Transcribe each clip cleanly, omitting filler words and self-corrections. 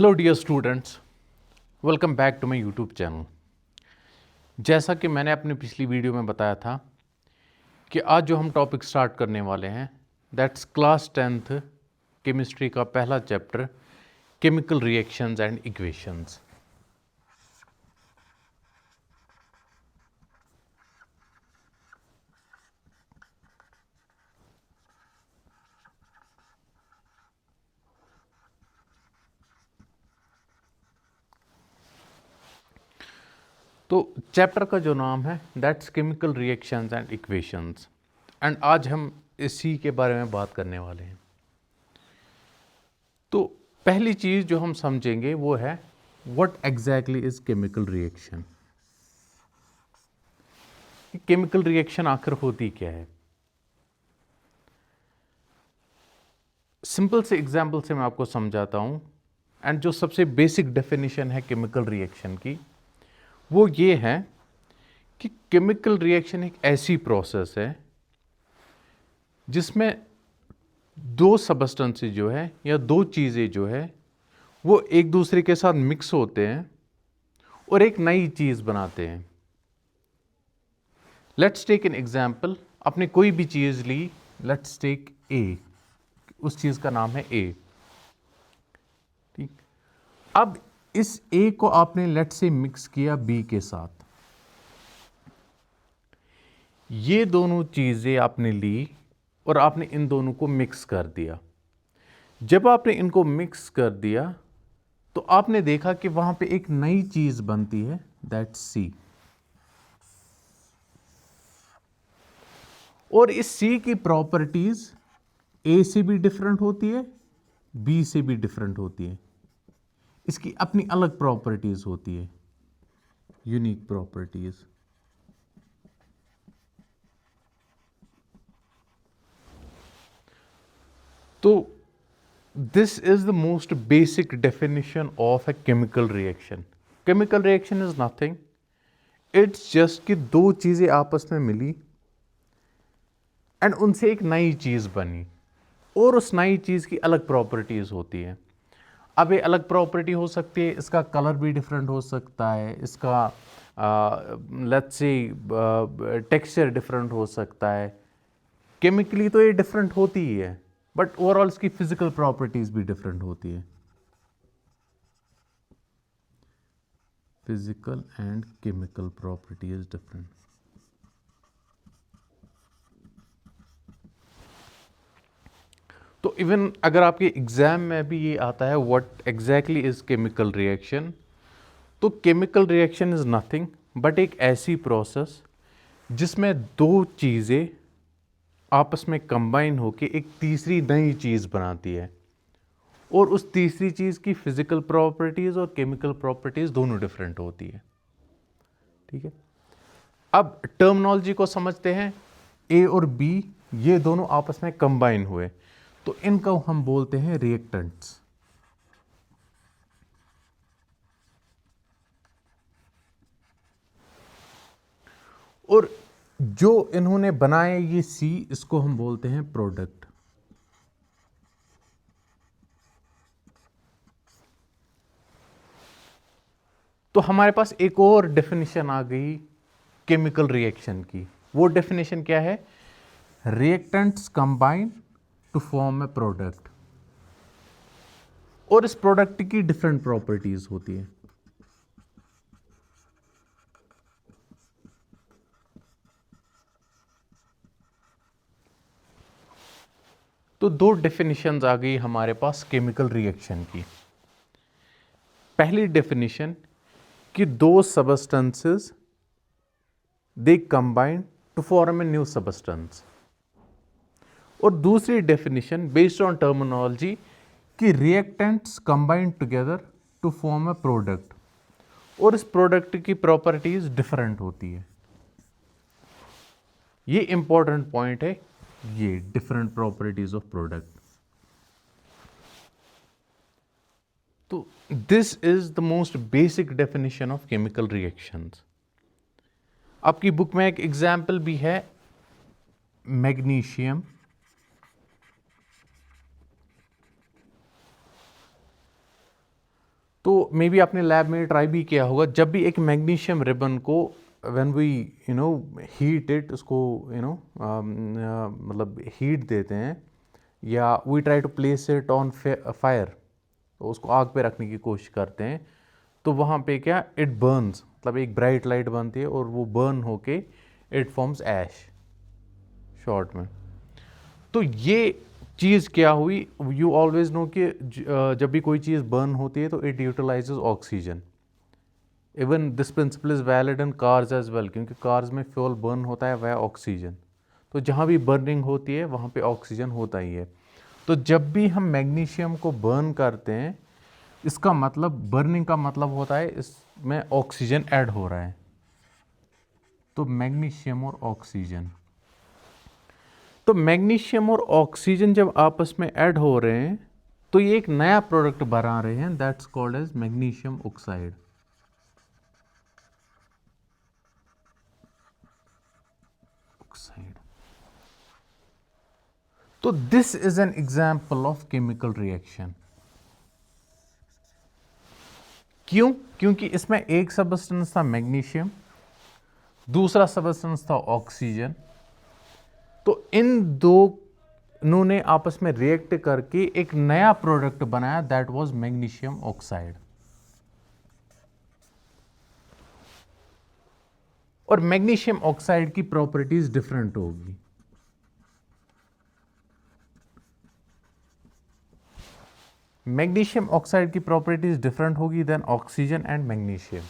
Hello dear students, welcome back to my YouTube channel. जैसा कि मैंने अपनी पिछली वीडियो में बताया था कि आज जो हम टॉपिक स्टार्ट करने वाले हैं दैट्स क्लास 10th केमिस्ट्री का पहला chapter chemical reactions and equations. तो चैप्टर का जो नाम है that's chemical reactions and equations, and आज हम इसी के बारे में बात करने वाले हैं। तो पहली चीज़ जो हम समझेंगे वो है what exactly is chemical reaction. Chemical reaction आखिर होती क्या है। सिंपल से एग्जाम्पल से मैं आपको समझाता हूं। एंड जो सबसे बेसिक डेफिनेशन है केमिकल रिएक्शन की वो ये है कि केमिकल रिएक्शन एक ऐसी प्रोसेस है जिसमें दो सबस्टेंसेस जो है या दो चीज़ें जो है वो एक दूसरे के साथ मिक्स होते हैं और एक नई चीज़ बनाते हैं। Let's take an example. आपने कोई भी चीज़ ली, लेट्स टेक ए, उस चीज़ का नाम है ए। ठीक, अब इस ए को आपने लेट से मिक्स किया बी के साथ। ये दोनों चीज़ें आपने ली और आपने इन दोनों को मिक्स कर दिया। जब आपने इनको मिक्स कर दिया तो आपने देखा कि वहां पे एक नई चीज़ बनती है दैट सी। और इस सी की प्रॉपर्टीज ए से भी डिफरेंट होती है, बी से भी डिफरेंट होती है। इसकी अपनी अलग प्रॉपर्टीज होती है, यूनिक प्रॉपर्टीज। तो this is the most basic definition of a chemical reaction. Chemical reaction is nothing, it's just कि दो चीजें आपस में मिली एंड उनसे एक नई चीज बनी और उस नई चीज की अलग प्रॉपर्टीज होती है। अब ये अलग प्रॉपर्टी हो सकती है, इसका कलर भी डिफरेंट हो सकता है, इसका लेट्स से टेक्सचर डिफरेंट हो सकता है। केमिकली तो ये डिफरेंट होती ही है, बट ओवरऑल इसकी फिजिकल प्रॉपर्टीज भी डिफरेंट होती है। Physical and chemical properties different. तो इवन अगर आपके एग्जाम में भी ये आता है what exactly is chemical reaction, तो chemical reaction is nothing but एक ऐसी प्रोसेस जिसमें दो चीज़ें आपस में कंबाइन होकर एक तीसरी नई चीज़ बनाती है और उस तीसरी चीज़ की फिजिकल प्रॉपर्टीज़ और केमिकल प्रॉपर्टीज़ दोनों डिफरेंट होती है। ठीक है, अब टर्मिनोलॉजी को समझते हैं। ए और बी ये दोनों आपस में कंबाइन हुए तो इनको हम बोलते हैं रिएक्टेंट्स। और जो इन्होंने बनाए ये सी, इसको हम बोलते हैं प्रोडक्ट। तो हमारे पास एक और डेफिनेशन आ गई केमिकल रिएक्शन की। वो डेफिनेशन क्या है? Reactants combine to form a product. और इस प्रोडक्ट की डिफरेंट प्रॉपर्टीज होती है। तो दो डेफिनेशंस आ गई हमारे पास केमिकल रिएक्शन की। पहली डेफिनेशन कि दो substances they combine to form a new substance. और दूसरी डेफिनेशन बेस्ड ऑन टर्मिनोलॉजी कि reactants combine together to form a product और इस प्रोडक्ट की प्रॉपर्टीज डिफरेंट होती है। ये इंपॉर्टेंट पॉइंट है, ये डिफरेंट प्रॉपर्टीज ऑफ प्रोडक्ट। तो this is the most basic definition of chemical reactions. आपकी बुक में एक एग्जाम्पल भी है, मैग्नीशियम तो मे बी आपने लैब में ट्राई भी किया होगा, जब भी एक मैग्नीशियम रिबन को व्हेन वी हीट इट, उसको मतलब हीट देते हैं या we try to place it on fire, तो उसको आग पे रखने की कोशिश करते हैं, तो वहाँ पे क्या इट बर्न्स, मतलब एक ब्राइट लाइट बनती है और वो बर्न होके इट फॉर्म्स ऐश शॉर्ट में। तो ये चीज़ क्या हुई, यू ऑलवेज नो कि जब भी कोई चीज़ बर्न होती है तो it utilises oxygen. Even this principle is valid in cars as well, क्योंकि कार्स में फ्यूल बर्न होता है वह ऑक्सीजन, तो जहाँ भी बर्निंग होती है वहाँ पे ऑक्सीजन होता ही है। तो जब भी हम मैग्नीशियम को बर्न करते हैं, इसका मतलब बर्निंग का मतलब होता है इसमें ऑक्सीजन ऐड हो रहा है। तो मैग्नीशियम और ऑक्सीजन, तो मैग्नीशियम और ऑक्सीजन जब आपस में ऐड हो रहे हैं तो ये एक नया प्रोडक्ट बना रहे हैं, that's called as magnesium oxide. तो this is an example of chemical reaction. क्यों? क्योंकि इसमें एक सबस्टेंस था मैग्नीशियम, दूसरा सबस्टेंस था ऑक्सीजन, तो इन दोनों ने आपस में रिएक्ट करके एक नया प्रोडक्ट बनाया, दैट वाज मैग्नीशियम ऑक्साइड। और मैग्नीशियम ऑक्साइड की प्रॉपर्टीज डिफरेंट होगी। मैग्नीशियम ऑक्साइड की प्रॉपर्टीज डिफरेंट होगी than oxygen and magnesium.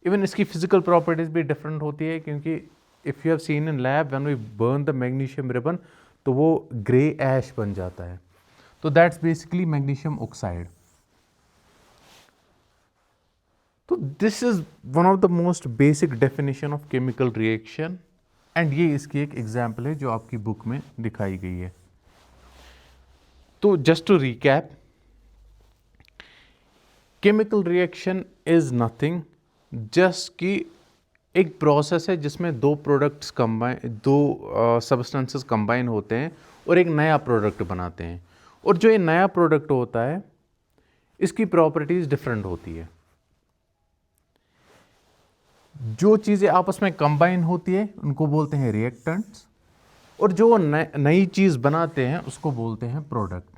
Even इसकी फिजिकल प्रॉपर्टीज भी डिफरेंट होती है, क्योंकि if you have seen in lab when we burn the magnesium ribbon तो वो ग्रे ऐश बन जाता है, तो दैट्स बेसिकली मैग्नीशियम ऑक्साइड। तो this is one of the most basic definition of chemical reaction, and ये इसकी एक एग्जाम्पल है जो आपकी बुक में दिखाई गई है। तो just to recap, chemical reaction is nothing, just कि एक प्रोसेस है जिसमें दो प्रोडक्ट्स कंबाइन, दो सब्सटेंसेस कंबाइन होते हैं और एक नया प्रोडक्ट बनाते हैं। और जो ये नया प्रोडक्ट होता है इसकी प्रॉपर्टीज डिफरेंट होती है। जो चीज़ें आपस में कंबाइन होती है उनको बोलते हैं रिएक्टेंट्स, और जो नई चीज़ बनाते हैं उसको बोलते हैं प्रोडक्ट।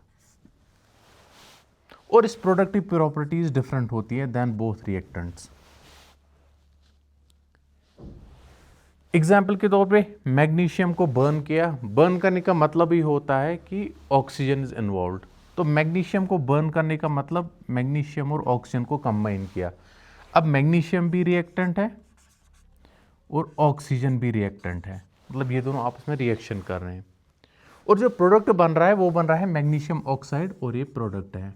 और इस प्रोडक्ट की प्रॉपर्टीज डिफरेंट होती है देन बोथ रिएक्टेंट्स। एग्जाम्पल के तौर पे मैग्नीशियम को बर्न किया, बर्न करने का मतलब ही होता है कि ऑक्सीजन इज इन्वॉल्व, तो मैग्नीशियम को बर्न करने का मतलब मैग्नीशियम और ऑक्सीजन को कंबाइन किया। अब मैग्नीशियम भी रिएक्टेंट है और ऑक्सीजन भी रिएक्टेंट है, मतलब ये दोनों आपस में रिएक्शन कर रहे हैं, और जो प्रोडक्ट बन रहा है वो बन रहा है मैग्नीशियम ऑक्साइड, और ये प्रोडक्ट है।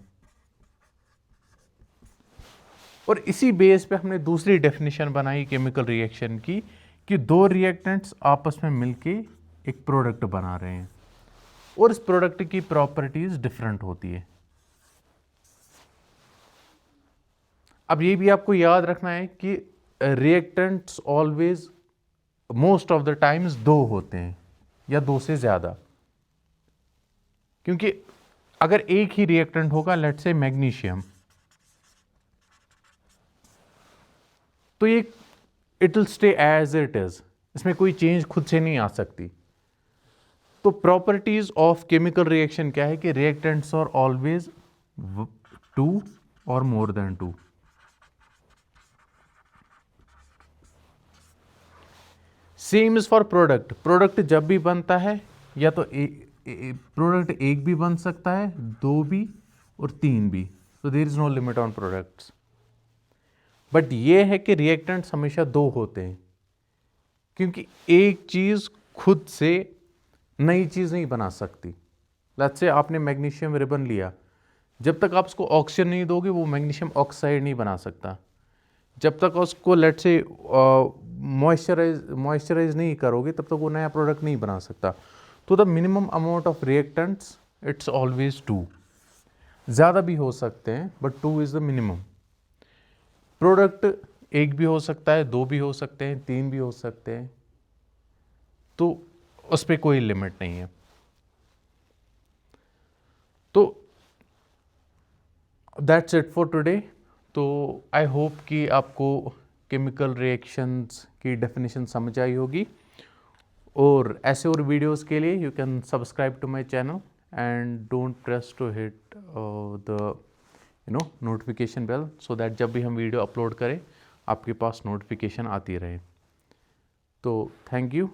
और इसी बेस पे हमने दूसरी डेफिनेशन बनाई केमिकल रिएक्शन की, कि दो रिएक्टेंट्स आपस में मिलके एक प्रोडक्ट बना रहे हैं और इस प्रोडक्ट की प्रॉपर्टीज डिफरेंट होती है। अब ये भी आपको याद रखना है कि reactants always most of the times दो होते हैं या दो से ज्यादा, क्योंकि अगर एक ही रिएक्टेंट होगा, लेट्स से मैग्नीशियम, तो ये it will stay as it is, इसमें कोई चेंज खुद से नहीं आ सकती। तो प्रॉपर्टीज ऑफ केमिकल रिएक्शन क्या है कि रिएक्टेंट्स आर ऑलवेज टू और more than two. Same is for product, product जब भी बनता है या तो प्रोडक्ट एक भी बन सकता है, दो भी और तीन भी, तो there is no limit on products. But ये है कि रिएक्टेंट्स हमेशा दो होते हैं, क्योंकि एक चीज खुद से नई चीज नहीं बना सकती। लेट्स से आपने मैग्नीशियम रिबन लिया, जब तक आप उसको ऑक्सीजन नहीं दोगे वो मैग्नीशियम ऑक्साइड नहीं बना सकता। जब तक उसको लेट्स से मॉइस्चराइज नहीं करोगे तब तक वो नया प्रोडक्ट नहीं बना सकता। तो the minimum amount of reactants it's always two, ज़्यादा भी हो सकते हैं but two is the minimum. Product एक भी हो सकता है, दो भी हो सकते हैं, तीन भी हो सकते हैं, तो उस पर कोई लिमिट नहीं है। तो दैट्स इट फॉर टुडे। तो आई होप कि आपको केमिकल रिएक्शंस की डेफिनेशन समझ आई होगी, और ऐसे और वीडियोस के लिए you can subscribe to my channel and don't press to hit the notification bell, so that जब भी हम वीडियो अपलोड करें आपके पास नोटिफिकेशन आती रहे। तो thank you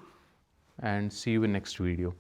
and see you in next video.